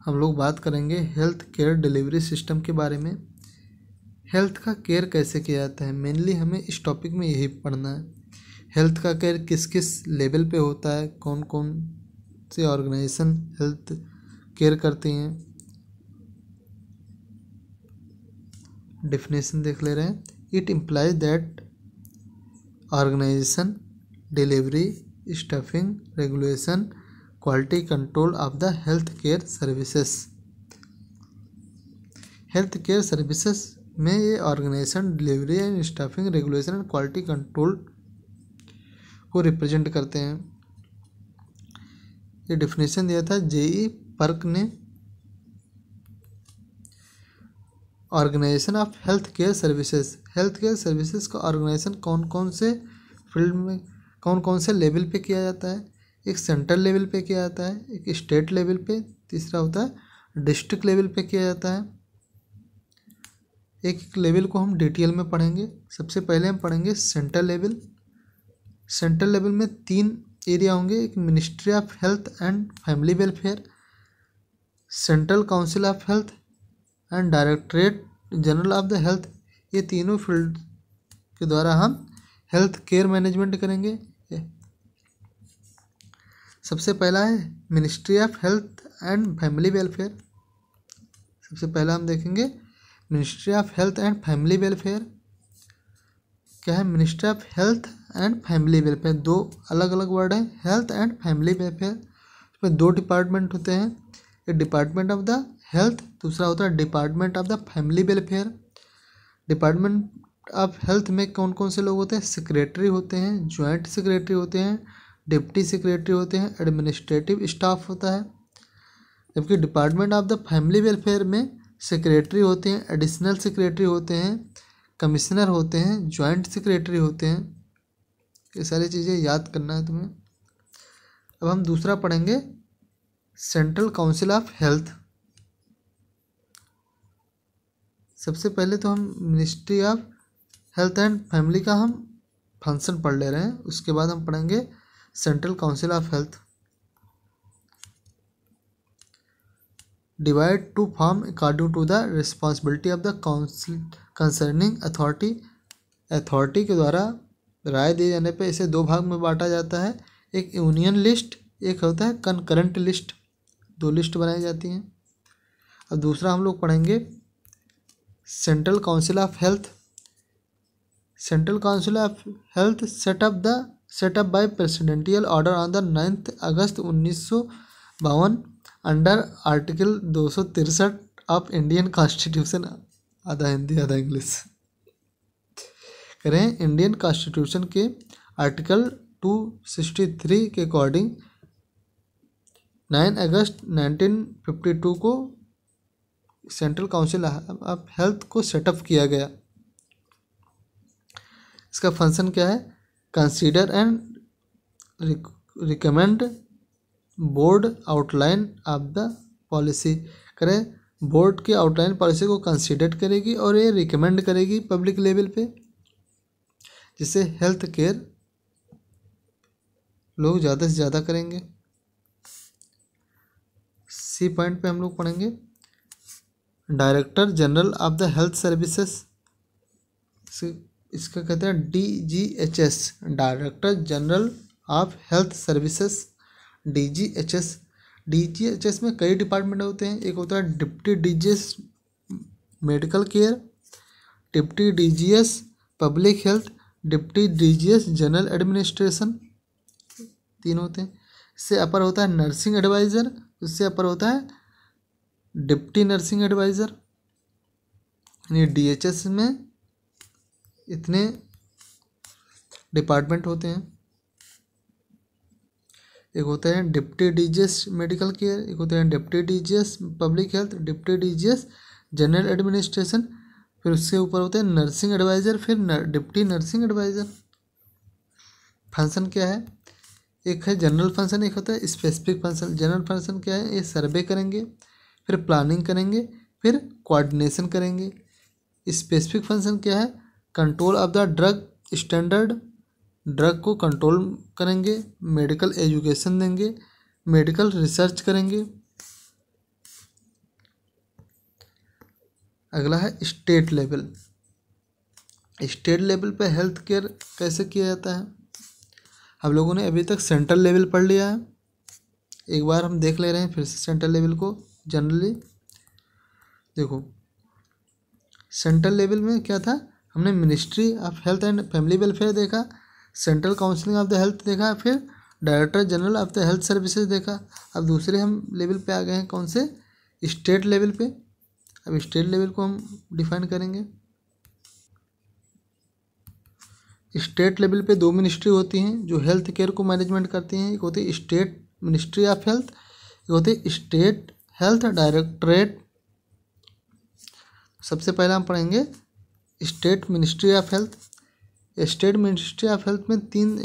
हम लोग बात करेंगे हेल्थ केयर डिलीवरी सिस्टम के बारे में। हेल्थ का केयर कैसे किया जाता है, मेनली हमें इस टॉपिक में यही पढ़ना है। हेल्थ का केयर किस किस लेवल पे होता है, कौन कौन से ऑर्गेनाइजेशन हेल्थ केयर करती हैं। डेफिनेशन देख ले रहे हैं। It implies that organisation, delivery, staffing, regulation, quality control of the health care services. Health care services में ये organisation delivery and staffing, regulation and quality control को रिप्रेजेंट करते हैं। ये डिफिनेशन दिया था जेई पर्क ने। Organisation of health care services, health care services का ऑर्गेनाइजेशन कौन कौन से फील्ड में, कौन कौन से लेवल पे किया जाता है। एक सेंट्रल लेवल पे किया जाता है, एक स्टेट लेवल पे, तीसरा होता है डिस्ट्रिक्ट लेवल पे किया जाता है। एक एक लेवल को हम डिटेल में पढ़ेंगे। सबसे पहले हम पढ़ेंगे सेंट्रल लेवल। सेंट्रल लेवल में 3 एरिया होंगे। एक ministry of health and family welfare, central council of health and directorate general of the health. ये तीनों फील्ड के द्वारा हम हेल्थ केयर मैनेजमेंट करेंगे। सबसे पहला है ministry of health and family welfare. सबसे पहला हम देखेंगे ministry of health and family welfare. क्या है? Ministry of health and family welfare, 2 अलग अलग वर्ड है, हेल्थ एंड फैमिली वेलफेयर। इसमें 2 डिपार्टमेंट होते हैं, एक डिपार्टमेंट ऑफ द हेल्थ, दूसरा होता है department of the family welfare. Department of health में कौन कौन से लोग होते हैं? सेक्रेटरी होते हैं, ज्वाइंट सेक्रेटरी होते हैं, डिप्टी सेक्रेटरी होते हैं, एडमिनिस्ट्रेटिव स्टाफ होता है। जबकि department of the family welfare में सेक्रेटरी होते हैं, एडिशनल सेक्रेटरी होते हैं, कमिश्नर होते हैं, ज्वाइंट सेक्रेटरी होते हैं। ये सारी चीज़ें याद करना है तुम्हें। अब हम दूसरा पढ़ेंगे सेंट्रल काउंसिल ऑफ हेल्थ। सबसे पहले तो हम ministry of health and family का हम फंक्शन पढ़ ले रहे हैं, उसके बाद हम पढ़ेंगे central council of health. Divide to form according to the responsibility of the council concerning authority. Authority के द्वारा राय दिए जाने पे इसे 2 भाग में बांटा जाता है, एक यूनियन लिस्ट, एक होता है कंकरेंट लिस्ट। 2 लिस्ट बनाई जाती हैं। अब दूसरा हम लोग पढ़ेंगे central council of health. Central council of health set up by presidential order on the 9 August 1952 under article 263 of Indian constitution. आधा हिंदी आधा इंग्लिश करें। इंडियन कॉन्स्टिट्यूशन के आर्टिकल 263 के अकॉर्डिंग 9 अगस्त 1952 को सेंट्रल काउंसिल ऑफ हेल्थ को सेटअप किया गया। इसका फंक्शन क्या है? Consider and recommend board outline of the policy. करें, बोर्ड की आउटलाइन पॉलिसी को कंसीडर करेगी और ये रिकमेंड करेगी पब्लिक लेवल पे, जिससे हेल्थ केयर लोग ज़्यादा से ज़्यादा करेंगे। सी पॉइंट पे हम लोग पढ़ेंगे director general of the health services. इसका कहते हैं DGHS, director general of health services, DGHS। DGHS में कई डिपार्टमेंट होते हैं। एक होता है deputy DGS medical care, deputy DGS public health, deputy DGS general administration, 3 होते हैं। इससे अपर होता है नर्सिंग एडवाइज़र, उससे अपर होता है डिप्टी नर्सिंग एडवाइज़र। यानी DHS में इतने डिपार्टमेंट होते हैं। एक होता है डिप्टी DGS मेडिकल केयर, एक होता है deputy DGS public health, deputy DGS general administration, फिर उससे ऊपर होते हैं नर्सिंग एडवाइज़र, फिर डिप्टी नर्सिंग एडवाइज़र। फंक्शन क्या है? एक है जनरल फंक्शन, एक होता है स्पेसिफिक फंक्शन। जनरल फंक्शन क्या है? ये सर्वे करेंगे, फिर प्लानिंग करेंगे, फिर कोऑर्डिनेशन करेंगे। स्पेसिफिक फंक्शन क्या है? Control of the drug standard, drug को कंट्रोल करेंगे, मेडिकल एजुकेशन देंगे, मेडिकल रिसर्च करेंगे। अगला है स्टेट लेवल। स्टेट लेवल पे हेल्थ केयर कैसे किया जाता है? हम लोगों ने अभी तक सेंट्रल लेवल पढ़ लिया है, एक बार हम देख ले रहे हैं फिर से सेंट्रल लेवल को। जनरली देखो सेंट्रल लेवल में क्या था, हमने ministry of health and family welfare देखा, central counselling of the health देखा, फिर director general of the health services देखा। अब दूसरे हम लेवल पे आ गए हैं, कौन से? स्टेट लेवल पे। अब स्टेट लेवल को हम डिफाइन करेंगे। स्टेट लेवल पे दो मिनिस्ट्री होती हैं जो हेल्थ केयर को मैनेजमेंट करती हैं। एक होती है स्टेट मिनिस्ट्री ऑफ हेल्थ, एक होती है स्टेट हेल्थ डायरेक्टरेट। सबसे पहले हम पढ़ेंगे state ministry of health. State ministry of health में 3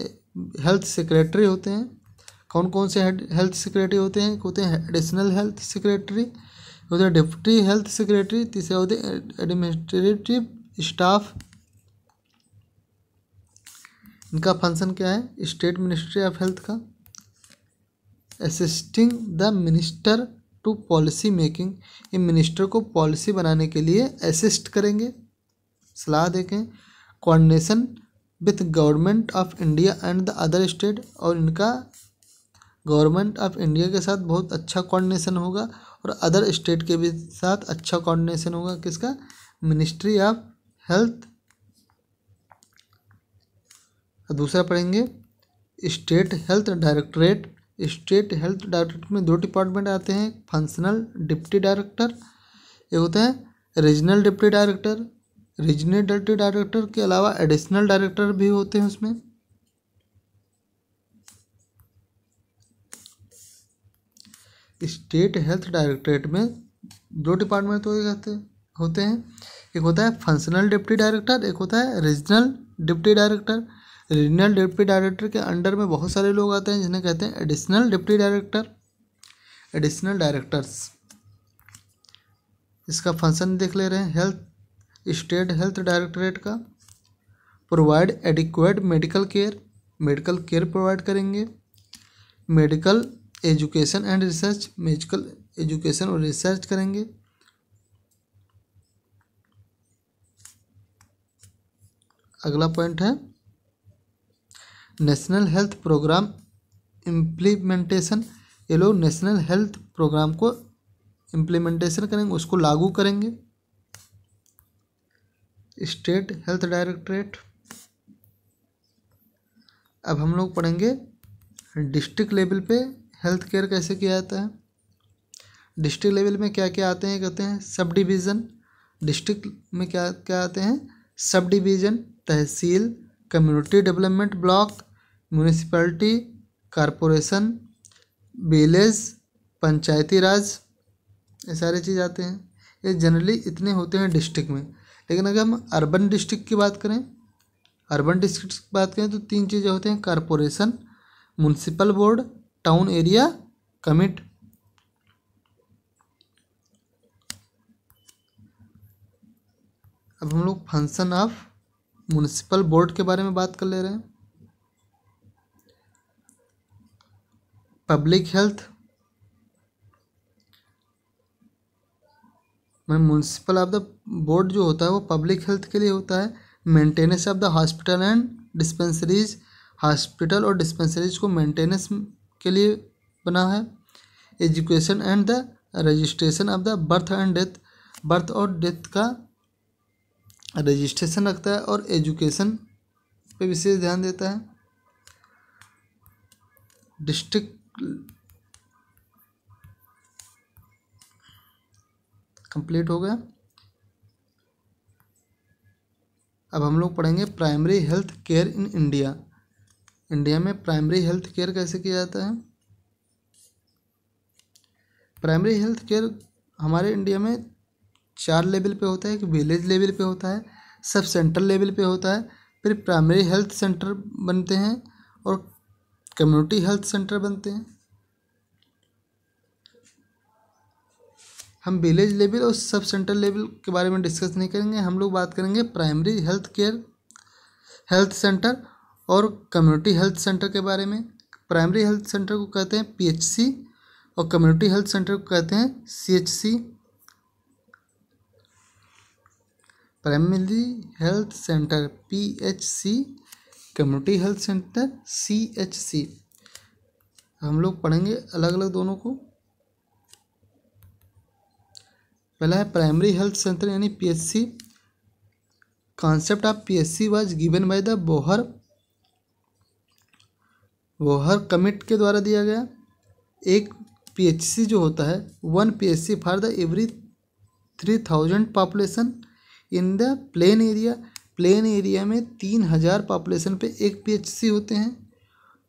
हेल्थ सेक्रेटरी होते हैं। कौन कौन से हेल्थ सेक्रेटरी होते हैं? होते हैं एडिशनल हेल्थ सेक्रेटरी, होते हैं डिप्टी हेल्थ सेक्रेटरी, तीसरे होते हैं एडमिनिस्ट्रेटिव स्टाफ। इनका फंक्शन क्या है? स्टेट मिनिस्ट्री ऑफ हेल्थ का assisting the minister to policy making, ये मिनिस्टर को पॉलिसी बनाने के लिए असिस्ट करेंगे, सलाह देंगे। Coordination with government of India and the other state, और इनका गवर्नमेंट ऑफ इंडिया के साथ बहुत अच्छा कोऑर्डिनेशन होगा और अदर स्टेट के भी साथ अच्छा कोऑर्डिनेशन होगा। किसका? Ministry of health. दूसरा पढ़ेंगे state health directorate. State health directorate में 2 डिपार्टमेंट आते हैं, फंक्शनल डिप्टी डायरेक्टर, एक होता है regional deputy director. Regional deputy director के अलावा एडिशनल डायरेक्टर भी होते हैं उसमें। स्टेट हेल्थ डायरेक्टरेट में 2 डिपार्टमेंट होते हैं, एक होता है फंक्शनल डिप्टी डायरेक्टर, एक होता है regional deputy director. Regional deputy director के अंडर में बहुत सारे लोग आते हैं जिन्हें कहते हैं additional deputy director, additional directors. इसका फंक्शन देख ले रहे हैं। हेल्थ स्टेट हेल्थ डायरेक्टरेट का provide adequate medical care, medical care provide करेंगे। Medical education and research, medical education और रिसर्च करेंगे। अगला पॉइंट है नेशनल हेल्थ प्रोग्राम इम्प्लीमेंटेशन। ये लोग नेशनल हेल्थ प्रोग्राम को इम्प्लीमेंटेशन करेंगे, उसको लागू करेंगे। State health directorate. अब हम लोग पढ़ेंगे डिस्ट्रिक्ट लेवल पे हेल्थ केयर कैसे किया जाता है। डिस्ट्रिक्ट लेवल में क्या क्या आते हैं? कहते हैं सब डिवीज़न। डिस्ट्रिक्ट में क्या क्या आते हैं? Sub division, tehsil, community development block, municipality, corporation, village, panchayati raj, ये सारे चीज़ आते हैं। ये जनरली इतने होते हैं डिस्ट्रिक्ट में। लेकिन अगर हम अर्बन डिस्ट्रिक्ट की बात करें, अर्बन डिस्ट्रिक्ट की बात करें तो 3 चीज़ें होते हैं, corporation, municipal board, town area commit. अब हम लोग फंक्शन ऑफ म्यूनिसिपल बोर्ड के बारे में बात कर ले रहे हैं। पब्लिक हेल्थ में म्यूनिसिपल ऑफ द बोर्ड जो होता है वो पब्लिक हेल्थ के लिए होता है। Maintenance of the hospital and dispensaries, hospital और डिस्पेंसरीज को मेंटेनेंस के लिए बना है। Education and the registration of the birth and death, birth और डेथ का रजिस्ट्रेशन रखता है और एजुकेशन पे विशेष ध्यान देता है। डिस्ट्रिक्ट कंप्लीट हो गया। अब हम लोग पढ़ेंगे primary health care in India. India में प्राइमरी हेल्थ केयर कैसे किया जाता है। प्राइमरी हेल्थ केयर हमारे इंडिया में 4 लेवल पे होता है। एक विलेज लेवल पे होता है, सब सेंट्रल लेवल पे होता है, फिर प्राइमरी हेल्थ सेंटर बनते हैं और कम्युनिटी हेल्थ सेंटर बनते हैं। हम विलेज लेवल और सब सेंट्रल लेवल के बारे में डिस्कस नहीं करेंगे, हम लोग बात करेंगे primary health care health centre और कम्युनिटी हेल्थ सेंटर के बारे में। प्राइमरी हेल्थ सेंटर को कहते हैं PHC और कम्युनिटी हेल्थ सेंटर को कहते हैं CHC। Primary health centre PHC, community health centre CHC। हम लोग पढ़ेंगे अलग अलग दोनों को। पहला है प्राइमरी हेल्थ सेंटर यानी PHC। Concept of PHC was given by the Bohr commit के द्वारा दिया गया। एक PHC जो होता है 1 PHC for the every 3000 population in the plain area. Plain area में 3000 पॉपुलेशन पे एक PHC होते हैं,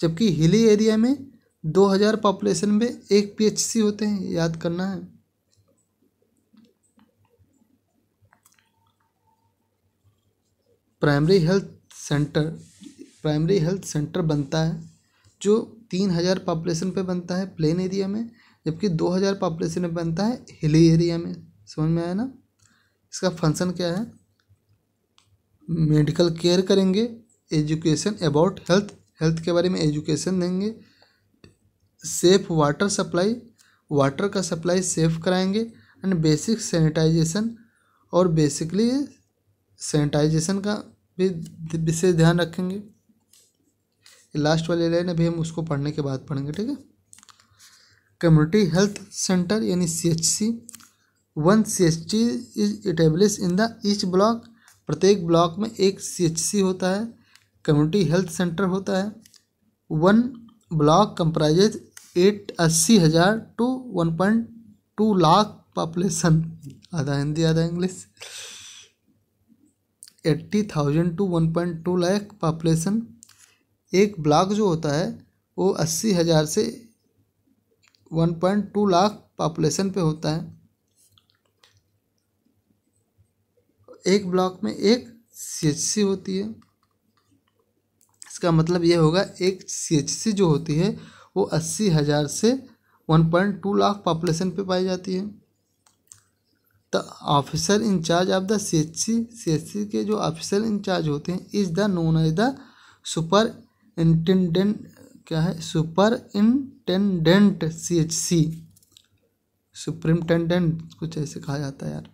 जबकि हिली एरिया में 2000 पॉपुलेशन पे एक PHC होते हैं। याद करना है। प्राइमरी हेल्थ सेंटर बनता है जो 3000 पॉपुलेशन पे बनता है प्लेन एरिया में, जबकि 2000 पॉपुलेशन में बनता है हिली एरिया में। समझ में आया ना। इसका फंक्शन क्या है? मेडिकल केयर करेंगे, एजुकेशन अबाउट हेल्थ के बारे में एजुकेशन देंगे, सेफ वाटर सप्लाई, वाटर का सप्लाई सेफ कराएंगे, एंड बेसिक सैनिटाइजेशन, और बेसिकली सैनिटाइजेशन का भी विशेष ध्यान रखेंगे। लास्ट वाली लाइन अभी हम उसको पढ़ने के बाद पढ़ेंगे, ठीक है। कम्युनिटी हेल्थ सेंटर यानी CHC। 1 CHC is establish in the each block. प्रत्येक ब्लॉक में एक CHC होता है, कम्युनिटी हेल्थ सेंटर होता है। 1 block comprises 80,000 to 1.2 lakh population. आधा हिंदी आधा इंग्लिश। 80,000 to 1.2 lakh population. एक ब्लॉक जो होता है वो 80,000 से 1.2 लाख पॉपुलेशन पे होता है। एक ब्लॉक में एक CHC होती है। इसका मतलब ये होगा एक CHC जो होती है वो 80,000 से 1.2 लाख पॉपुलेशन पे पाई जाती है। The officer incharge of the CHC के जो ऑफिसर इंचार्ज होते हैं is the known as the superintendent. क्या है? सुपरिंटेंडेंट CHC, सुपरिंटेंडेंट कुछ ऐसे कहा जाता है यार।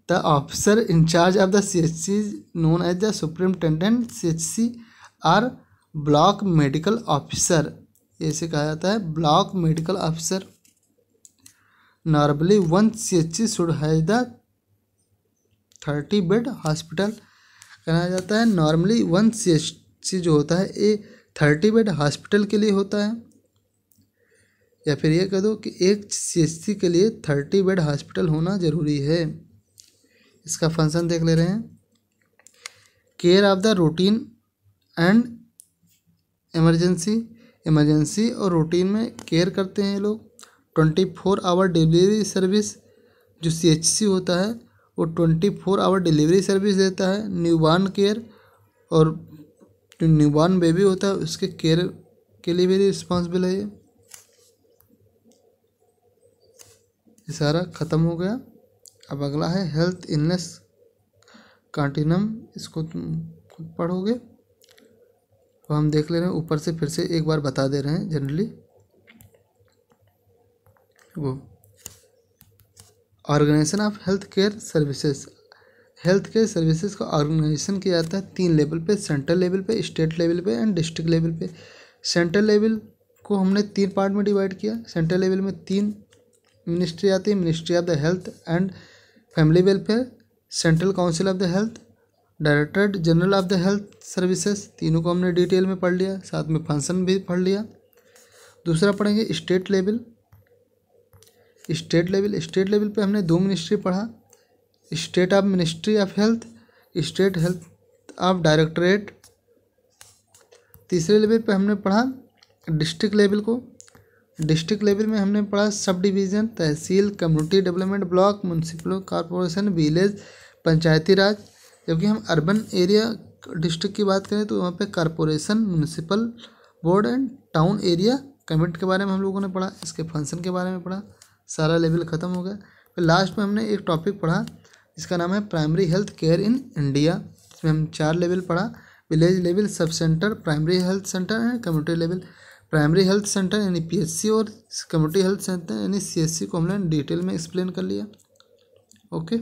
The officer incharge of the CHC known as the superintendent CHC और ब्लॉक मेडिकल ऑफिसर, ऐसे कहा जाता है block medical officer. Normally 1 CHC should has the 30 bed hospital. कहा जाता है नॉर्मली 1 CHC जो होता है ये 30 बेड हॉस्पिटल के लिए होता है, या फिर ये कह दो कि एक CHC के लिए 30 बेड हॉस्पिटल होना जरूरी है। इसका फंक्शन देख ले रहे हैं। Care of the routine and emergency और रूटीन में केयर करते हैं ये लोग। 24 आवर डिलीवरी सर्विस, जो CHC होता है वो 24 आवर डिलीवरी सर्विस देता है। न्यूबॉर्न केयर, और जो न्यूबॉर्न बेबी होता है उसके केयर के लिए भी रिस्पॉन्सिबल है। ये सारा ख़त्म हो गया। अब अगला है हेल्थ इलनेस कंटिन्यूम। इसको तुम खुद पढ़ोगे तो हम देख ले रहे हैं, ऊपर से फिर से एक बार बता दे रहे हैं जनरली। वो organisation of health care services. Health care services का ऑर्गेनाइजेशन किया जाता है 3 लेवल पे, सेंट्रल लेवल पे, स्टेट लेवल पे एंड डिस्ट्रिक्ट लेवल पे। सेंट्रल लेवल को हमने 3 पार्ट में डिवाइड किया। सेंट्रल लेवल में 3 मिनिस्ट्री आती है। Ministry of the health and family welfare, central council of the health, directorate general of the health services. तीनों को हमने डिटेल में पढ़ लिया, साथ में फंक्शन भी पढ़ लिया। दूसरा पढ़ेंगे स्टेट लेवल। स्टेट लेवल पे हमने 2 मिनिस्ट्री पढ़ा, state of ministry of health, state health of directorate. तीसरे लेवल पे हमने पढ़ा डिस्ट्रिक्ट लेवल को। डिस्ट्रिक्ट लेवल में हमने पढ़ा sub division, tehsil, community development block, municipal corporation, village, panchayati raj. जबकि हम अर्बन एरिया डिस्ट्रिक्ट की बात करें तो वहाँ पे corporation, municipal board and town area committee के बारे में हम लोगों ने पढ़ा। इसके फंक्शन के बारे में पढ़ा। सारा लेवल ख़त्म हो गया। फिर लास्ट में हमने एक टॉपिक पढ़ा जिसका नाम है primary health care in India. इसमें हम 4 लेवल पढ़ा, village level, sub centre, primary health centre and community level. Primary health centre यानी PHC और कम्युनिटी हेल्थ सेंटर यानी CHC को हमने डिटेल में एक्सप्लेन कर लिया। ओके।